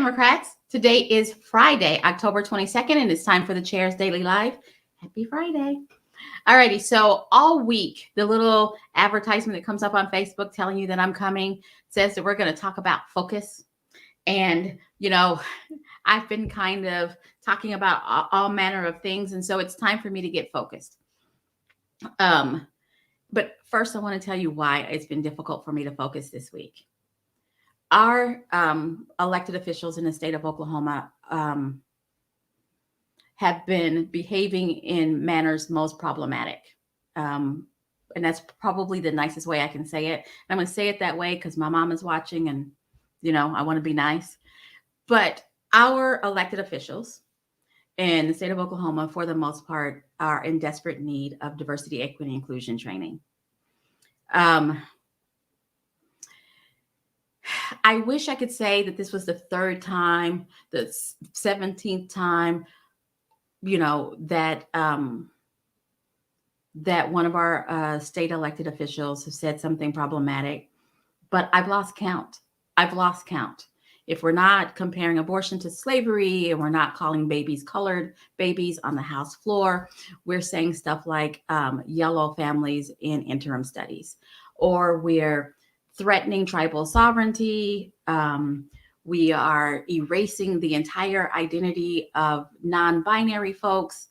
Democrats. Today is Friday, October 22nd, and it's time for the Chair's Daily Live. Happy Friday. Alrighty, so all week, the little advertisement that comes up on Facebook telling you that I'm coming says that we're going to talk about focus. And, I've been kind of talking about all manner of things, and so it's time for me to get focused. But first, I want to tell you why it's been difficult for me to focus this week. Our elected officials in the state of Oklahoma have been behaving in manners most problematic. And that's probably the nicest way I can say it. I'm going to say it that way because my mom is watching and, I want to be nice. But our elected officials in the state of Oklahoma, for the most part, are in desperate need of diversity, equity, inclusion training. I wish I could say that this was the third time, the 17th time, that one of our state elected officials have said something problematic, but I've lost count. If we're not comparing abortion to slavery and we're not calling babies colored babies on the House floor, we're saying stuff like yellow families in interim studies, or we're threatening tribal sovereignty. We are erasing the entire identity of non-binary folks.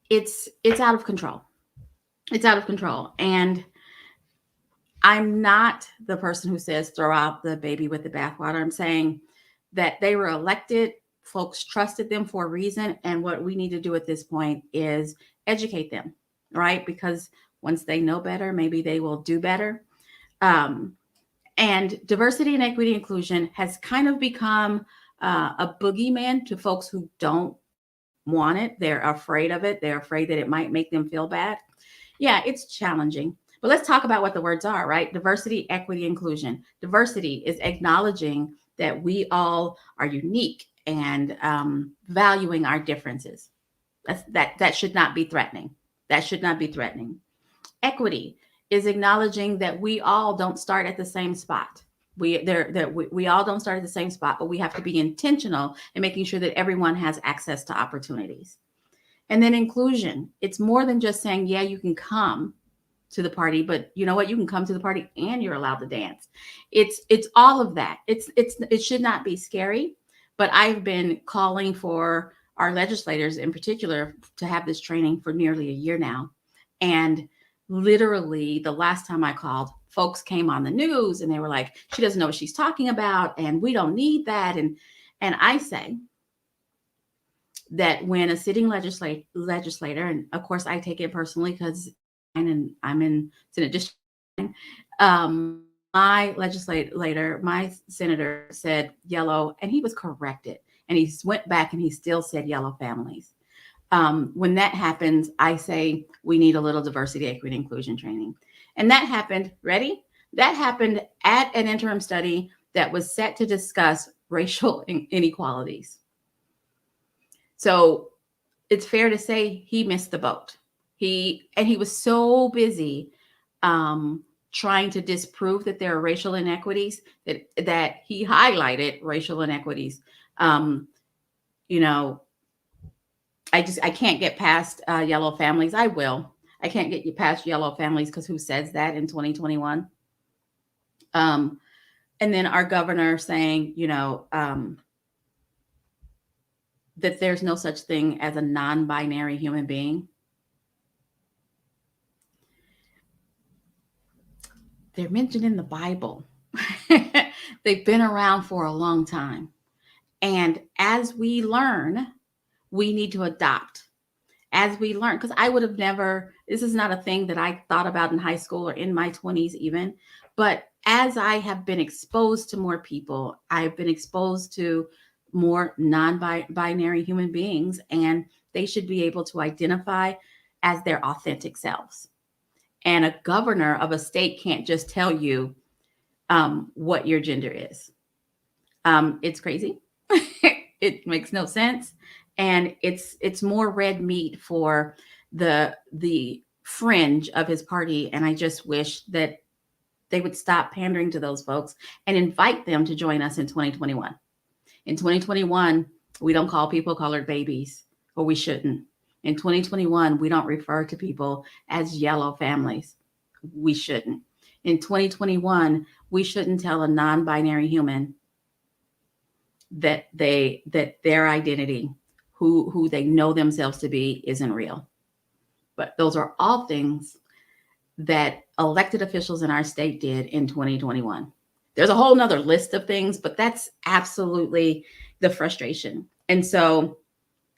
It's out of control. It's out of control. And I'm not the person who says throw out the baby with the bathwater. I'm saying that they were elected. Folks trusted them for a reason. And what we need to do at this point is educate them, right? Because once they know better, maybe they will do better. And diversity and equity inclusion has kind of become a boogeyman to folks who don't want it. They're afraid of it. They're afraid that it might make them feel bad. Yeah, it's challenging. But let's talk about what the words are, right? Diversity, equity, inclusion. Diversity is acknowledging that we all are unique and valuing our differences. That should not be threatening. That should not be threatening. Equity is acknowledging that we all don't start at the same spot. We all don't start at the same spot, but we have to be intentional in making sure that everyone has access to opportunities. And then inclusion. It's more than just saying, yeah, you can come to the party, but you know what? You can come to the party and you're allowed to dance. It's all of that. It should not be scary, but I've been calling for our legislators in particular to have this training for nearly a year now. And literally the last time I called, folks came on the news and they were like, she doesn't know what she's talking about and we don't need that. And I say that when a sitting legislator, and of course I take it personally because I'm in Senate District, my legislator, my senator said yellow, and he was corrected. And he went back and he still said yellow families. When that happens, I say we need a little diversity, equity, inclusion training. And that happened, ready? That happened at an interim study that was set to discuss racial inequalities. So it's fair to say he missed the boat. He was so busy trying to disprove that there are racial inequities that he highlighted racial inequities. I can't get past yellow families. I will. I can't get you past yellow families because who says that in 2021? And then our governor saying, that there's no such thing as a non-binary human being. They're mentioned in the Bible. They've been around for a long time. And as we learn, we need to adopt. As we learn, because I would have never, this is not a thing that I thought about in high school or in my 20s even. But as I have been exposed to more people, I've been exposed to more non-binary human beings, and they should be able to identify as their authentic selves. And a governor of a state can't just tell you what your gender is. It's crazy. It makes no sense. And it's more red meat for the fringe of his party. And I just wish that they would stop pandering to those folks and invite them to join us in 2021. In 2021, we don't call people colored babies, or we shouldn't. In 2021, we don't refer to people as yellow families. We shouldn't. In 2021, we shouldn't tell a non-binary human that their identity, who they know themselves to be, isn't real. But those are all things that elected officials in our state did in 2021. There's a whole nother list of things, but that's absolutely the frustration. And so,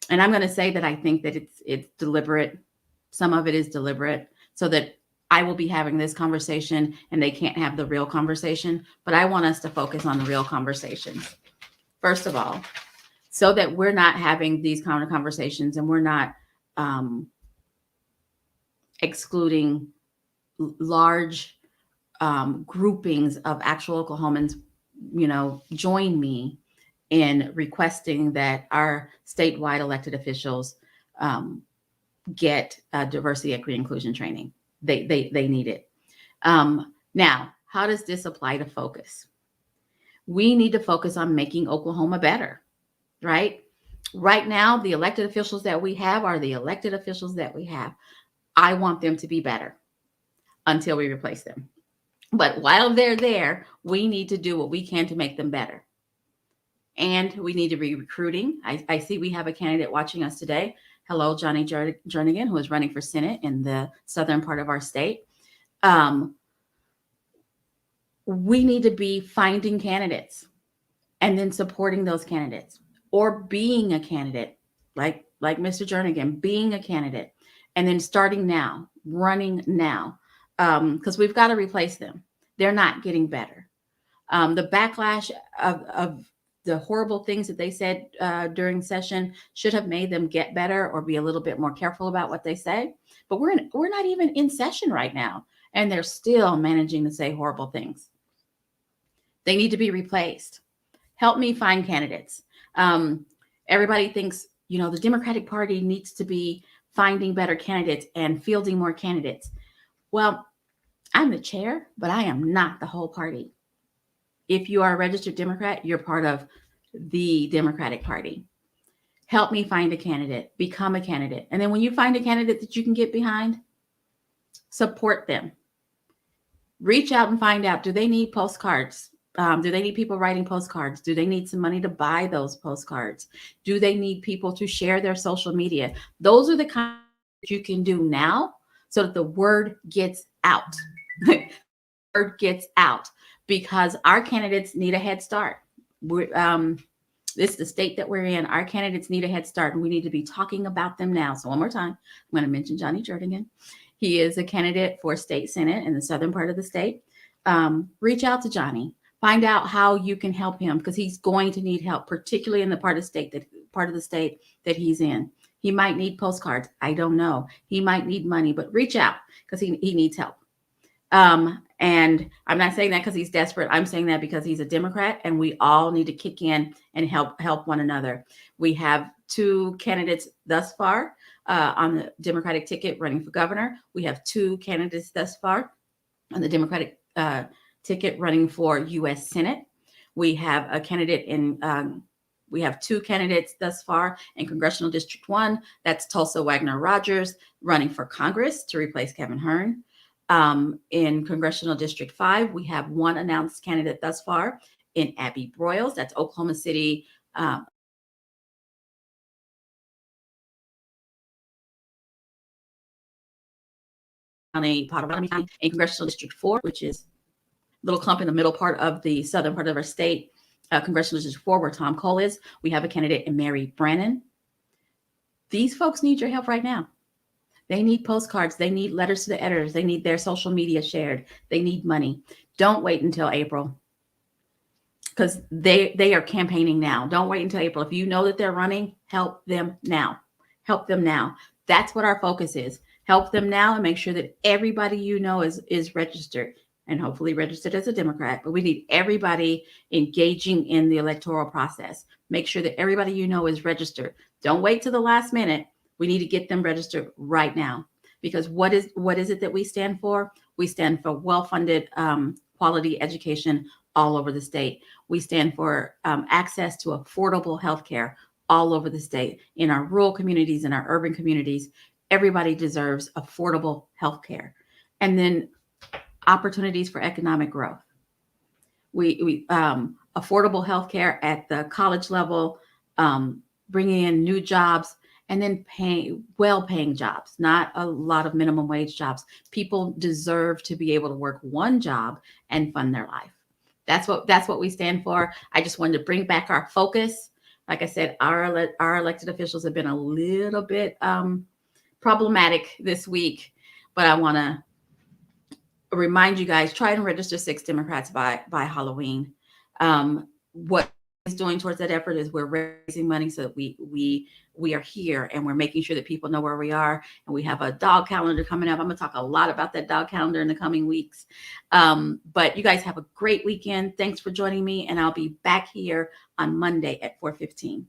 and I'm going to say that I think that it's deliberate. Some of it is deliberate so that I will be having this conversation and they can't have the real conversation. But I want us to focus on the real conversations. First of all, so that we're not having these kind of conversations and we're not excluding large groupings of actual Oklahomans, join me in requesting that our statewide elected officials get diversity, equity, inclusion training. They need it. Now, how does this apply to focus? We need to focus on making Oklahoma better, right? Right now, the elected officials that we have are the elected officials that we have. I want them to be better until we replace them. But while they're there, we need to do what we can to make them better. And we need to be recruiting. I see we have a candidate watching us today. Hello, Johnny Jernigan, who is running for Senate in the southern part of our state. We need to be finding candidates and then supporting those candidates, or being a candidate, like Mr. Jernigan, being a candidate, and then starting now, running now, because we've got to replace them. They're not getting better. The backlash of the horrible things that they said during session should have made them get better or be a little bit more careful about what they say. But we're not even in session right now, and they're still managing to say horrible things. They need to be replaced. Help me find candidates. Everybody thinks, the Democratic Party needs to be finding better candidates and fielding more candidates. Well, I'm the chair, but I am not the whole party. If you are a registered Democrat, you're part of the Democratic Party. Help me find a candidate, become a candidate. And then when you find a candidate that you can get behind, support them. Reach out and find out, do they need postcards? Do they need people writing postcards? Do they need some money to buy those postcards? Do they need people to share their social media? Those are the kind of things you can do now so that the word gets out. The word gets out, because our candidates need a head start. This is the state that we're in. Our candidates need a head start, and we need to be talking about them now. So one more time, I'm going to mention Johnny Jernigan. He is a candidate for state senate in the southern part of the state. Reach out to Johnny. Find out how you can help him, because he's going to need help, particularly in the part of the state that he's in. He might need postcards. I don't know. He might need money, but reach out, because he needs help. And I'm not saying that because he's desperate. I'm saying that because he's a Democrat, and we all need to kick in and help one another. We have 2 candidates thus far on the Democratic ticket running for governor. We have 2 candidates thus far on the Democratic ticket running for U.S. Senate. We have a candidate we have 2 candidates thus far in Congressional District 1. That's Tulsa Wagner Rogers running for Congress to replace Kevin Hern. In Congressional District 5, we have 1 announced candidate thus far in Abby Broyles. That's Oklahoma City. Potawatomi County, in Congressional District 4, which is a little clump in the middle part of the southern part of our state, Congressional District 4, where Tom Cole is. We have a candidate in Mary Brannon. These folks need your help right now. They need postcards. They need letters to the editors. They need their social media shared. They need money. Don't wait until April, because they are campaigning now. Don't wait until April. If you know that they're running, help them now. Help them now. That's what our focus is. Help them now and make sure that everybody is registered, and hopefully registered as a Democrat. But we need everybody engaging in the electoral process. Make sure that everybody is registered. Don't wait till the last minute. We need to get them registered right now, because what is it that we stand for? We stand for well-funded quality education all over the state. We stand for access to affordable healthcare all over the state, in our rural communities, in our urban communities. Everybody deserves affordable healthcare. And then opportunities for economic growth. We affordable healthcare at the college level, bringing in new jobs, and then well-paying jobs, not a lot of minimum wage jobs. People deserve to be able to work one job and fund their life. That's what we stand for. I just wanted to bring back our focus. Like I said, our elected officials have been a little bit problematic this week, but I want to remind you guys, try and register 6 Democrats by Halloween. What is doing towards that effort is we're raising money so that we are here, and we're making sure that people know where we are. And we have a dog calendar coming up. I'm going to talk a lot about that dog calendar in the coming weeks. But you guys have a great weekend. Thanks for joining me, and I'll be back here on Monday at 4:15.